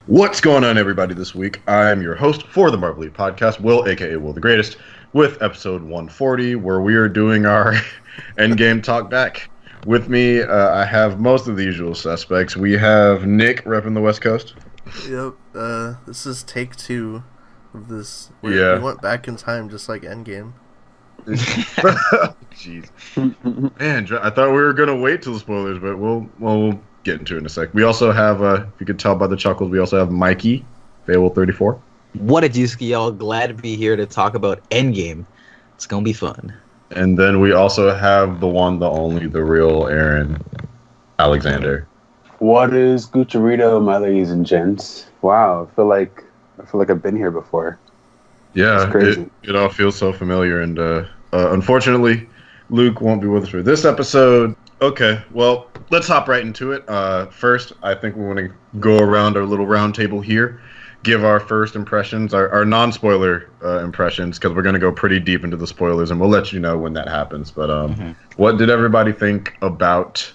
What's going on, everybody, this week? I'm your host for the Marvelite podcast, Will, aka Will the Greatest, with episode 140, where we are doing our Endgame talk back. With me, I have most of the usual suspects. We have Nick repping the West Coast. Yep, this is take 2 of this. We went back in time just like Endgame. Jeez. Man, I thought we were going to wait till the spoilers, but we'll get into it in a sec. We also have, if you could tell by the chuckles, we also have Mikey, Fable34. What a doozy, y'all. Glad to be here to talk about Endgame. It's going to be fun. And then we also have the one, the only, the real Aaron Alexander. What is Gucharito, my ladies and gents? Wow, I feel like I've been here before. Yeah, it all feels so familiar, and unfortunately, Luke won't be with us for this episode. Okay, well, let's hop right into it. First, I think we want to go around our little round table here, give our first impressions, our non-spoiler impressions, because we're going to go pretty deep into the spoilers, and we'll let you know when that happens. But what did everybody think about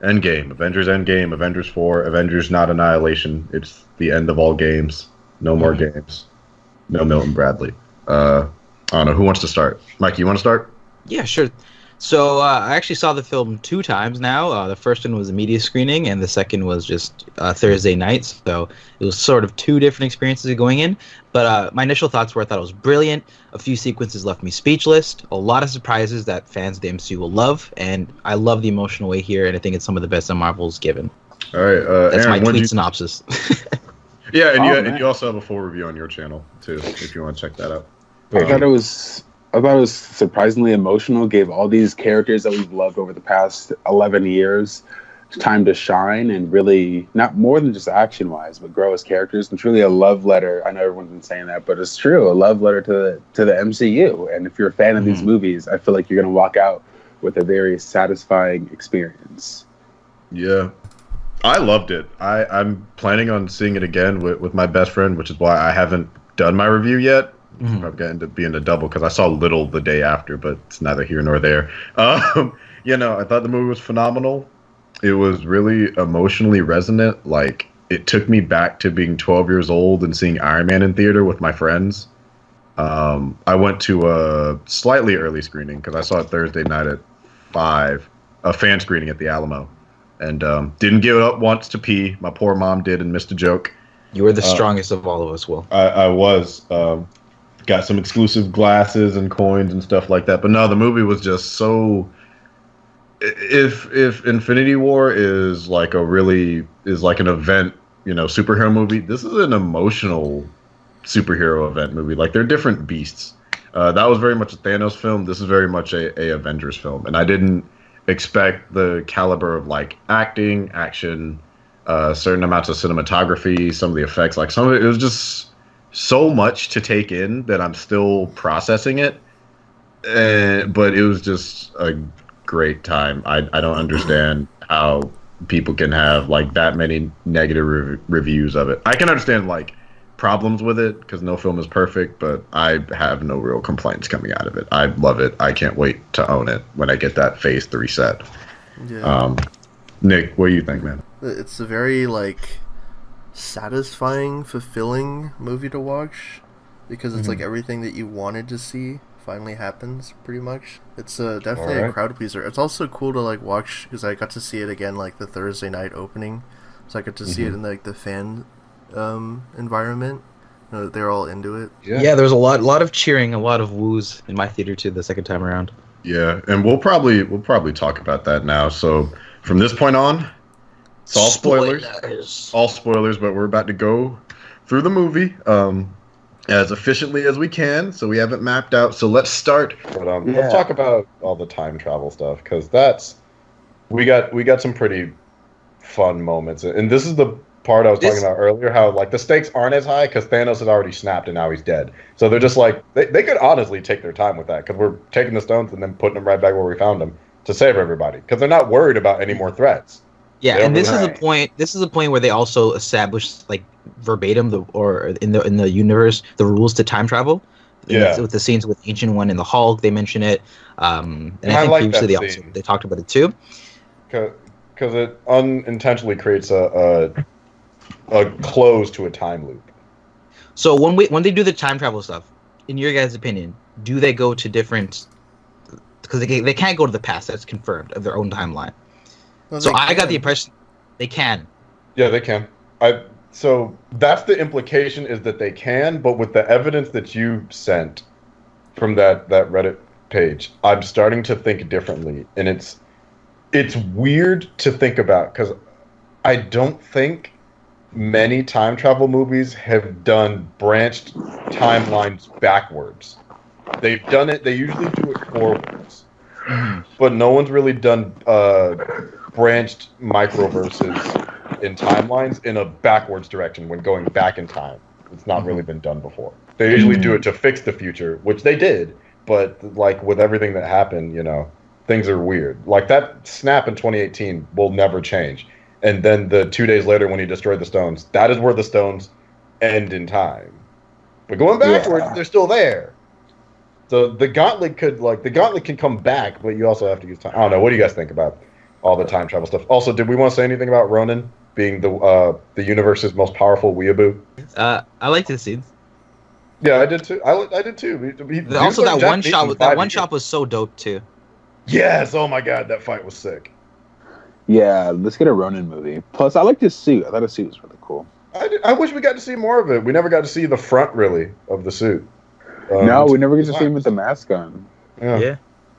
Endgame, Avengers Endgame, Avengers 4, Avengers Not Annihilation? It's the end of all games. No more games. No Milton Bradley. I don't know. Who wants to start? Mike, you want to start? Yeah, sure. So I actually saw the film 2 times now. The first one was a media screening, and the second was just Thursday night. So it was sort of 2 different experiences going in. But my initial thoughts were I thought it was brilliant. A few sequences left me speechless. A lot of surprises that fans of the MCU will love. And I love the emotional way here, and I think it's some of the best that Marvel's given. All right. That's Aaron, my tweet synopsis. Yeah, and you also have a full review on your channel, too, if you want to check that out. I thought it was surprisingly emotional. Gave all these characters that we've loved over the past 11 years time to shine and really, not more than just action-wise, but grow as characters. And truly a love letter. I know everyone's been saying that, but it's true. A love letter to the MCU. And if you're a fan of these movies, I feel like you're going to walk out with a very satisfying experience. Yeah. I loved it. I'm planning on seeing it again with my best friend, which is why I haven't done my review yet. I'm going to end up being a double because I saw Little the day after, but it's neither here nor there. I thought the movie was phenomenal. It was really emotionally resonant. Like, it took me back to being 12 years old and seeing Iron Man in theater with my friends. I went to a slightly early screening because I saw it Thursday night at 5, a fan screening at the Alamo. And didn't give it up once to pee. My poor mom did and missed a joke. You were the strongest of all of us, Will. I was. Got some exclusive glasses and coins and stuff like that. But no, the movie was just so... If Infinity War is like an event, superhero movie, this is an emotional superhero event movie. Like, they're different beasts. That was very much a Thanos film. This is very much a Avengers film. And I didn't expect the caliber of like acting, action, certain amounts of cinematography, some of the effects. Like, some of it was just so much to take in that I'm still processing it. But it was just a great time. I don't understand how people can have like that many negative reviews of it. I can understand like problems with it because no film is perfect, but I have no real complaints coming out of it. I love it. I can't wait to own it when I get that Phase 3 set. Yeah. Nick, what do you think, man? It's a very satisfying, fulfilling movie to watch because it's like everything that you wanted to see finally happens pretty much. It's definitely a crowd pleaser. It's also cool to watch because I got to see it again the Thursday night opening, so I got to see it in the fan environment. They're all into it. Yeah, there was a lot of cheering, a lot of woos in my theater too the second time around. Yeah, and we'll probably talk about that now. So from this point on, it's all spoilers. All spoilers, but we're about to go through the movie as efficiently as we can. So we haven't mapped out. So let's start. But let's talk about all the time travel stuff because we got some pretty fun moments, and this is the part I was talking about earlier. How the stakes aren't as high because Thanos had already snapped and now he's dead. So they're just they could honestly take their time with that because we're taking the stones and then putting them right back where we found them to save everybody because they're not worried about any more threats. Yeah, and this is a point. This is a point where they also established verbatim in the universe the rules to time travel. Yeah, with the scenes with Ancient One and the Hulk, they mention it. And I think previously they talked about it too. Because it unintentionally creates a a close to a time loop. So when they do the time travel stuff, in your guys' opinion, do they go to different? Because they can't go to the past. That's confirmed of their own timeline. Well, So they I got can. the impression they can. Yeah, they can. So that's the implication, is that they can, but with the evidence that you sent from that Reddit page, I'm starting to think differently, and it's weird to think about because I don't think many time travel movies have done branched timelines backwards. They've done it. They usually do it forwards, but no one's really done branched microverses in timelines in a backwards direction when going back in time. It's not really been done before. They usually do it to fix the future, which they did, but like with everything that happened, things are weird. Like that snap in 2018 will never change. And then the 2 days later when he destroyed the stones, that is where the stones end in time. But going backwards, they're still there. So the gauntlet can come back, but you also have to use time. I don't know. What do you guys think about all the time travel stuff? Also, did we want to say anything about Ronan being the universe's most powerful weeaboo? I like this scene. Yeah, I did too. I did too. Also, that one shot was so dope too. Yes. Oh my god, that fight was sick. Yeah, let's get a Ronin movie. Plus, I liked his suit. I thought his suit was really cool. I wish we got to see more of it. We never got to see the front, really, of the suit. No, we never get to see him with the mask on. Yeah.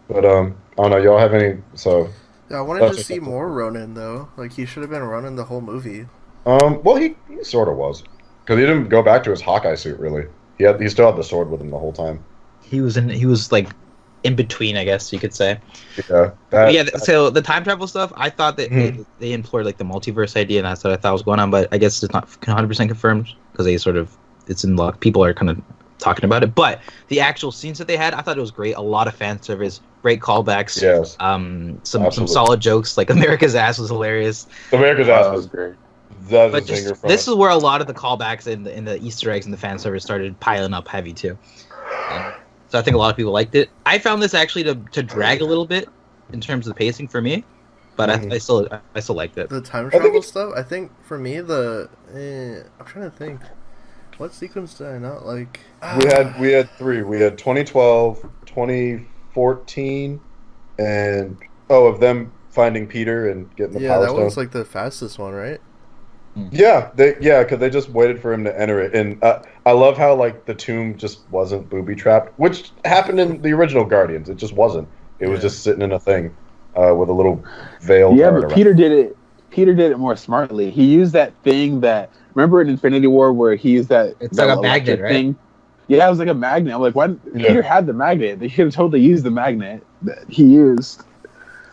But, I don't know. Y'all have any, so... Yeah, I wanted to see more Ronin, though. Like, he should have been Ronin the whole movie. Well, he sort of was. Because he didn't go back to his Hawkeye suit, really. He still had the sword with him the whole time. He was like, in between, I guess you could say. Yeah. So the time travel stuff, I thought that they employed like the multiverse idea, and that's what I thought was going on. But I guess it's not 100% confirmed because it's in luck. People are kind of talking about it. But the actual scenes that they had, I thought it was great. A lot of fan service, great callbacks. Yes. Some solid jokes. Like America's Ass was hilarious. America's Ass was great. But this is where a lot of the callbacks and the Easter eggs and the fan service started piling up heavy too. So I think a lot of people liked it. I found this actually to drag a little bit in terms of the pacing for me, but I still liked it. The time travel stuff, I think for me I'm trying to think. What sequence did I not like? We had three. We had 2012, 2014, and of them finding Peter and getting the Power Stone. Yeah, that was like the fastest one, right? Yeah, because they just waited for him to enter it, and I love how like the tomb just wasn't booby trapped, which happened in the original Guardians. It just wasn't. It was just sitting in a thing with a little veil. Yeah, but Peter did it. Peter did it more smartly. He used that thing that remember in Infinity War where he used that. It's like a magnet, right? Thing. Yeah, it was like a magnet. I'm like, why? Peter had the magnet. They should have totally used the magnet that he used.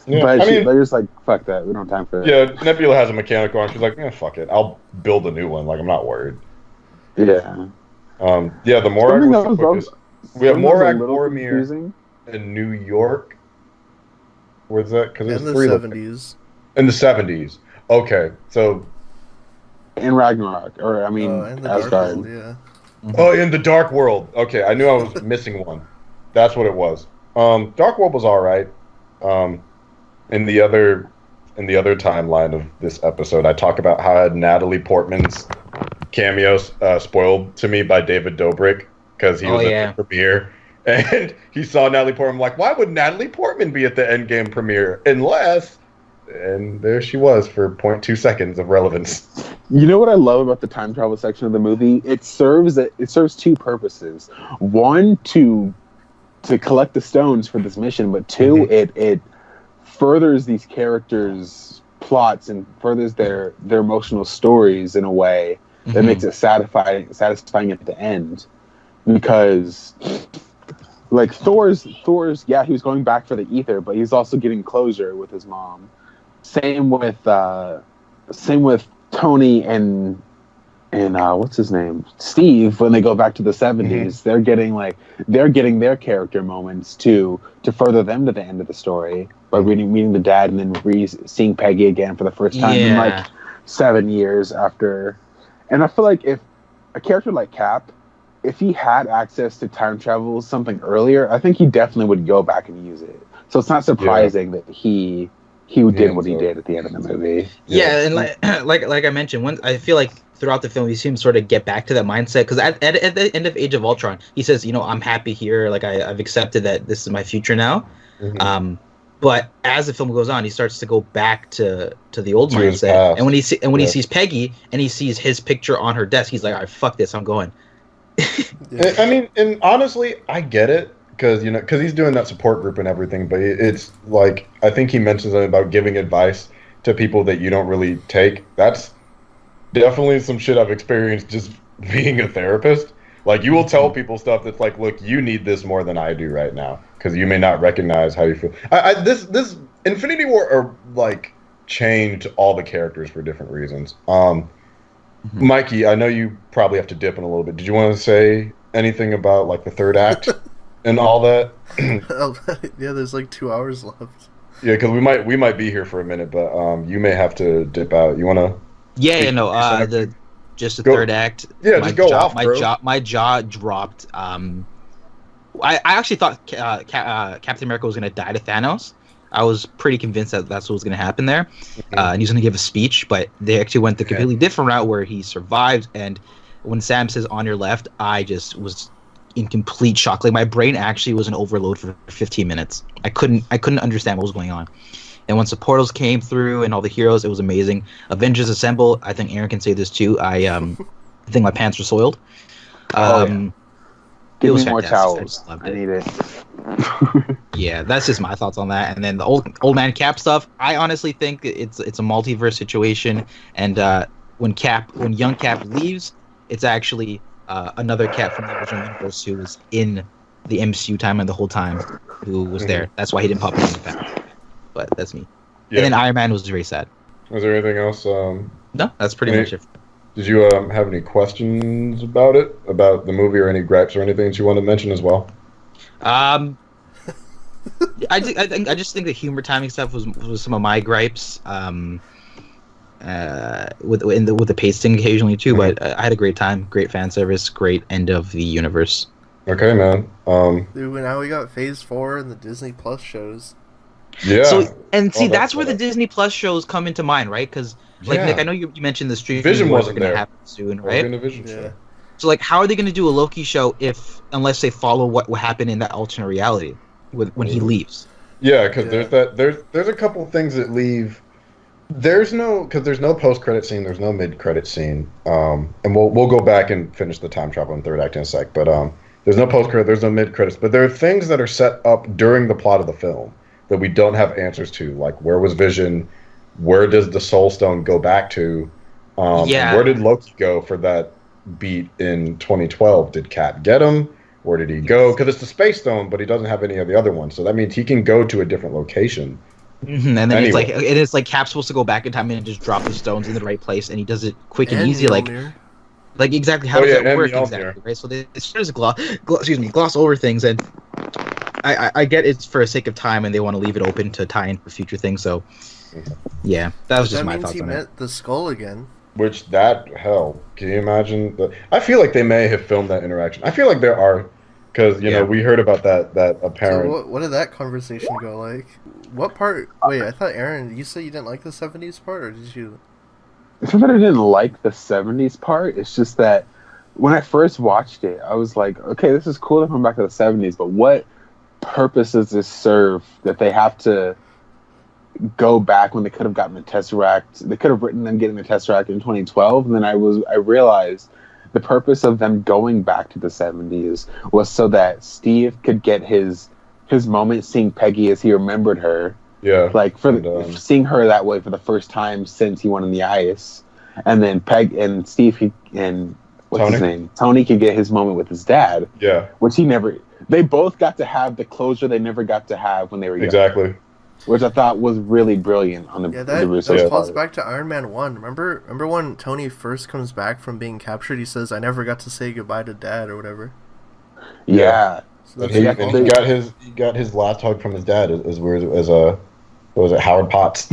Yeah, but they're just like, fuck that. We don't have time for that. Yeah, Nebula has a mechanical arm. She's like, fuck it. I'll build a new one. Like, I'm not worried. Yeah. Yeah, the Morag we have Morag Boromir in New York. Where's that? Because in the 70s. In the 70s. Okay, so... In Ragnarok. Or, in the Asgard. Dark World, yeah. Oh, in the Dark World. Okay, I knew I was missing one. That's what it was. Dark World was alright. In the other timeline of this episode, I talk about how I had Natalie Portman's cameos spoiled to me by David Dobrik because he was at the premiere, and he saw Natalie Portman. I'm like, why would Natalie Portman be at the Endgame premiere unless? And there she was for 0.2 seconds of relevance. You know what I love about the time travel section of the movie? It serves two purposes. One, to collect the stones for this mission, but two, it furthers these characters' plots and furthers their emotional stories in a way that makes it satisfying at the end. Because, like Thor's, he was going back for the ether, but he's also getting closure with his mom. Same with Tony and what's his name, Steve. When they go back to the 70s, they're getting their character moments to further them to the end of the story by meeting the dad and then seeing Peggy again for the first time in like 7 years after. And I feel like if a character like Cap, if he had access to time travel something earlier, I think he definitely would go back and use it. So it's not surprising that he he did what he did at the end of the movie. Yeah, and like I mentioned, I feel like throughout the film you see him sort of get back to that mindset, because at the end of Age of Ultron, he says, I'm happy here, like I've accepted that this is my future now. Mm-hmm. But as the film goes on, he starts to go back to the old mindset, and when he sees Peggy and he sees his picture on her desk, he's like, all right, fuck this, I'm going. I mean, and honestly, I get it. Because he's doing that support group and everything, but it's like, I think he mentions something about giving advice to people that you don't really take. That's definitely some shit I've experienced just being a therapist. Like, you will tell people stuff that's like, look, you need this more than I do right now, because you may not recognize how you feel. This Infinity War changed all the characters for different reasons. Mikey, I know you probably have to dip in a little bit. Did you want to say anything about like the third act? And all that. Yeah, there's like 2 hours left. Yeah, because we might be here for a minute, but you may have to dip out. You wanna? The third act. Yeah, just go off, bro. My jaw dropped. I actually thought Captain America was gonna die to Thanos. I was pretty convinced that that's what was gonna happen there, and he was gonna give a speech, but they actually went the completely different route where he survived. And when Sam says "on your left," I just was in complete shock. Like, my brain actually was in overload for 15 minutes. I couldn't understand what was going on. And once the portals came through and all the heroes, it was amazing. Avengers Assemble. I think Aaron can say this too. I think my pants were soiled. Give me more towels. I need it. Yeah, that's just my thoughts on that. And then the old man Cap stuff. I honestly think it's a multiverse situation. And when young Cap leaves, it's actually another Cap from the original universe who was in the MCU timeline the whole time, who was there. That's why he didn't pop in the past. But that's me. Yeah. And then Iron Man was very sad. Was there anything else? No, that's pretty much it. Did you have any questions about the movie, or any gripes or anything that you want to mention as well? I just think the humor timing stuff was some of my gripes. With the pacing occasionally too, but I had a great time. Great fan service. Great end of the universe. Okay, man. Dude, now we got Phase 4 and the Disney Plus shows. Yeah. So, and see, that's where the Disney Plus shows come into mind, right? Because Nick, I know you mentioned the streaming Vision wars wasn't are going to there. happen soon, right? The Vision show. So, like, how are they going to do a Loki show unless they follow what happened in that alternate reality when he leaves? Yeah, because there's a couple things that leave. There's no post-credit scene, there's no mid-credit scene, and we'll go back and finish the time travel in third act in a sec. But there's no post-credit, there's no mid-credits, but there are things that are set up during the plot of the film that we don't have answers to, like where was Vision, where does the Soul Stone go back to, where did Loki go for that beat in 2012? Did Cap get him? Where did he go? Because it's the Space Stone, but he doesn't have any of the other ones, so that means he can go to a different location. Mm-hmm. And then it's like Cap's supposed to go back in time and just drop the stones in the right place, and he does it quick and easy, like exactly how does that work exactly, right? So they sort of gloss over things, and I get it's for the sake of time, and they want to leave it open to tie in for future things. So yeah, that was just my thoughts on it. That means he met the Skull again. Which can you imagine? I feel like they may have filmed that interaction. I feel like there are, because we heard about that apparent. So what did that conversation go like? What part? Wait, I thought Aaron, you said you didn't like the 70s part, or did you? It's not that I didn't like the 70s part. It's just that when I first watched it, I was like, okay, this is cool to come back to the 70s, but what purpose does this serve that they have to go back when they could have gotten the Tesseract? They could have written them getting the Tesseract in 2012, and then I realized the purpose of them going back to the 70s was so that Steve could get his moment seeing Peggy as he remembered her. Yeah. Like seeing her that way for the first time since he won in the ice. And then Steve his name? Tony could get his moment with his dad. Yeah. Which they both got to have the closure they never got to have when they were young. Exactly. Which I thought was really brilliant on the that calls back to Iron Man 1. Remember when Tony first comes back from being captured, he says, I never got to say goodbye to Dad or whatever. Yeah. So he got his last hug from his dad as weird as what was it, Howard Potts?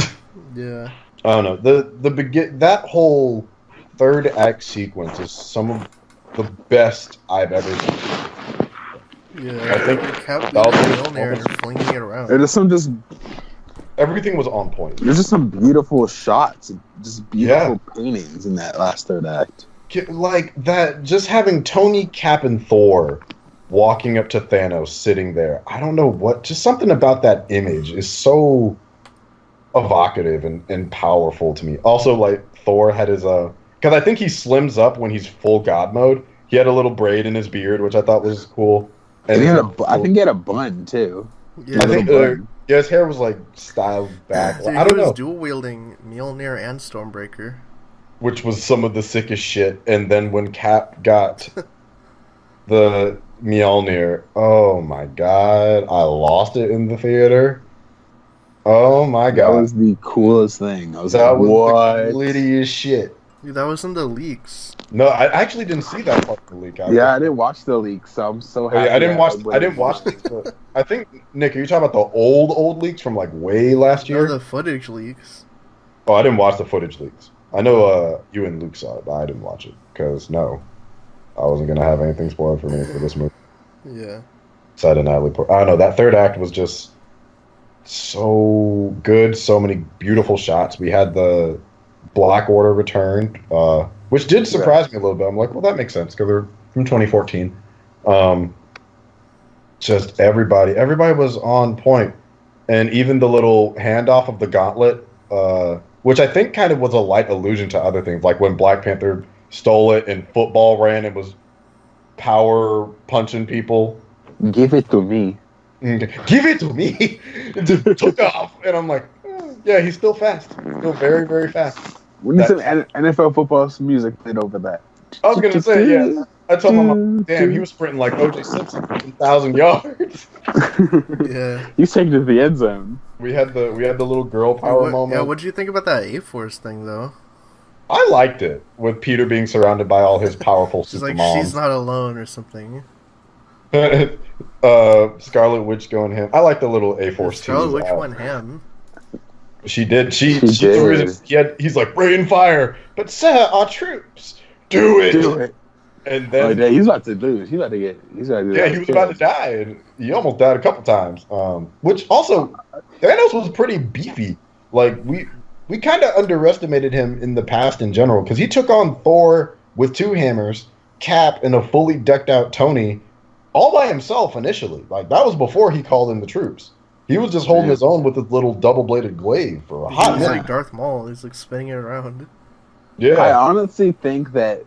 Yeah. I don't know. That whole third act sequence is some of the best I've ever seen. Yeah, I think Cap Mjolnir and flinging it around. There's some just Everything was on point. There's just some beautiful shots, just beautiful paintings in that last third act. Like that, just having Tony, Cap, and Thor walking up to Thanos, sitting there. I don't know what, just something about that image is so evocative and powerful to me. Also, like Thor had his because I think he slims up when he's full God mode. He had a little braid in his beard, which I thought was cool. And I think he had a bun too. Yeah, I think his hair was like styled back. Dude, I don't he was know. dual wielding Mjolnir and Stormbreaker, Which was some of the sickest shit. And then when Cap got the Mjolnir, oh my god, I lost it in the theater. Oh my god, that was the coolest thing. I was that like, was what? the glittiest shit. Dude, that was in the leaks. No, I actually didn't see that part of the leak. Yeah, I didn't watch the leak, so I'm so happy. I didn't watch leaks, but I think Nick, are you talking about the old leaks from like way last year? No, the footage leaks. Oh, I didn't watch the footage leaks. I know you and Luke saw it, but I didn't watch it because I wasn't gonna have anything spoiled for me for this movie. Yeah. Side of Natalie Portman. I don't know. That third act was just so good. So many beautiful shots. We had the Black Order returned, which did surprise me a little bit. I'm like, well, that makes sense because they're from 2014. Just everybody was on point, and even the little handoff of the gauntlet, which I think kind of was a light allusion to other things, like when Black Panther stole it and football ran and was power punching people. Give it to me. Give it to me. Took off, and I'm like, yeah, he's still fast. Still very, very fast. We need some NFL football music played over that. I was gonna say, yeah. I told my mom, damn, he was sprinting like O.J. Simpson, 1,000 yards. Yeah. He's taking it to the end zone. We had the little girl power moment. Yeah, what did you think about that A-Force thing, though? I liked it, with Peter being surrounded by all his powerful She's super like, moms. she's not alone or something. Scarlet Witch going ham. I like the little A-Force team. Scarlet Witch went ham. She did. She did. He's like, rain fire, but sir, our troops, do it. And then he's about to lose. He's about to do that. He was about to die, and he almost died a couple times. Which also, Thanos was pretty beefy. Like we kind of underestimated him in the past in general because he took on Thor with 2 hammers, Cap, and a fully decked out Tony, all by himself initially. Like that was before he called in the troops. He was just holding his own with his little double-bladed glaive for a hot minute. He's like Darth Maul. He's like spinning it around. Yeah, I honestly think that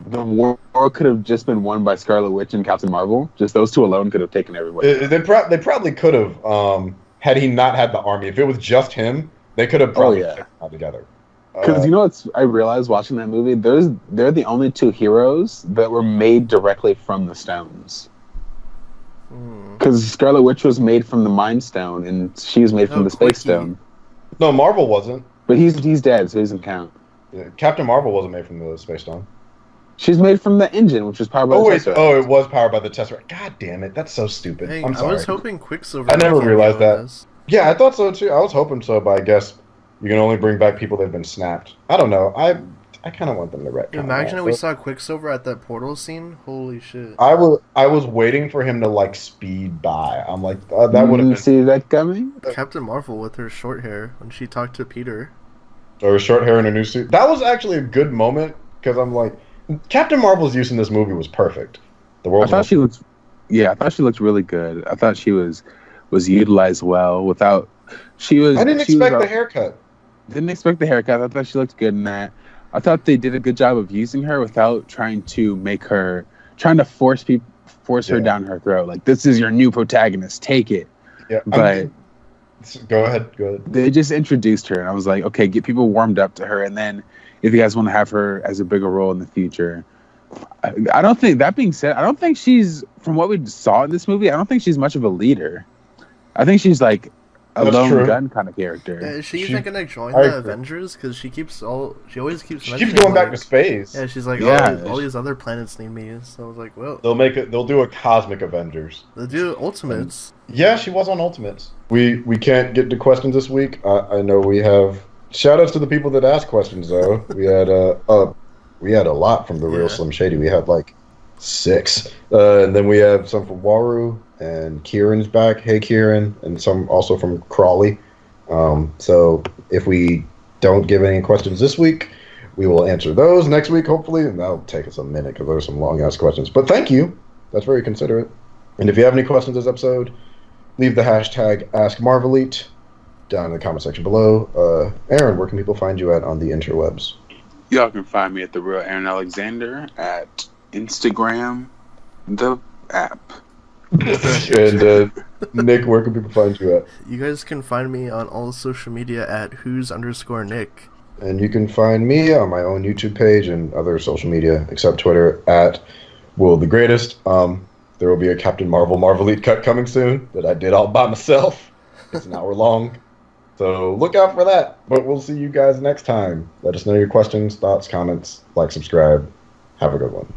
the war could have just been won by Scarlet Witch and Captain Marvel. Just those two alone could have taken everybody. They probably could have had he not had the army. If it was just him, they could have probably taken it together. Because you know what I realized watching that movie? They're the only 2 heroes that were made directly from the stones. Because Scarlet Witch was made from the Mind Stone, and she was made from the Space Stone. No, Marvel wasn't. But he's dead, so he doesn't count. Yeah, Captain Marvel wasn't made from the Space Stone. She's made from the engine, which was powered by the Tesseract. It was powered by the Tesseract. God damn it, that's so stupid. Hey, I'm sorry. I was hoping Quicksilver. I never realized that. Yeah, I thought so too. I was hoping so, but I guess you can only bring back people that have been snapped. I don't know. I kind of want them to retcon. Imagine if we saw Quicksilver at that portal scene. Holy shit! I was waiting for him to like speed by. I'm like, that would have been. See that coming? Captain Marvel with her short hair when she talked to Peter. Or short hair in a new suit. That was actually a good moment because I'm like, Captain Marvel's use in this movie was perfect. I thought she looked really good. I thought she was utilized well. I didn't expect the haircut. Didn't expect the haircut. I thought she looked good in that. I thought they did a good job of using her without trying to force her down her throat. Like, this is your new protagonist. Take it. Yeah, but go ahead. They just introduced her, and I was like, okay, get people warmed up to her, and then if you guys want to have her as a bigger role in the future. I don't think, that being said, I don't think she's, from what we saw in this movie, I don't think she's much of a leader. I think she's like a lone gun kind of character. Yeah, is she even gonna join the Avengers? Because she always keeps going back to space. Yeah, she's like, all these other planets need me. So I was like, well, they'll do a cosmic Avengers. They'll do Ultimates. Yeah, she was on Ultimates. We can't get to questions this week. I know we have shout outs to the people that asked questions though. We had a lot from the real Slim Shady. We had like 6, and then we have some from Waru. And Kieran's back. Hey, Kieran. And some also from Crawley. So if we don't give any questions this week, we will answer those next week, hopefully, and that'll take us a minute because there's some long-ass questions. But thank you. That's very considerate. And if you have any questions this episode, leave the hashtag AskMarvelite down in the comment section below. Aaron, where can people find you at on the interwebs? Y'all can find me at The Real Aaron Alexander at Instagram, the app. And Nick, where can people find you at? You guys can find me on all social media at who's_Nick. And you can find me on my own YouTube page and other social media, except Twitter, at Will the Greatest. There will be a Captain Marvel Marvelite cut coming soon that I did all by myself. It's an hour long. So look out for that. But we'll see you guys next time. Let us know your questions, thoughts, comments, like, subscribe. Have a good one.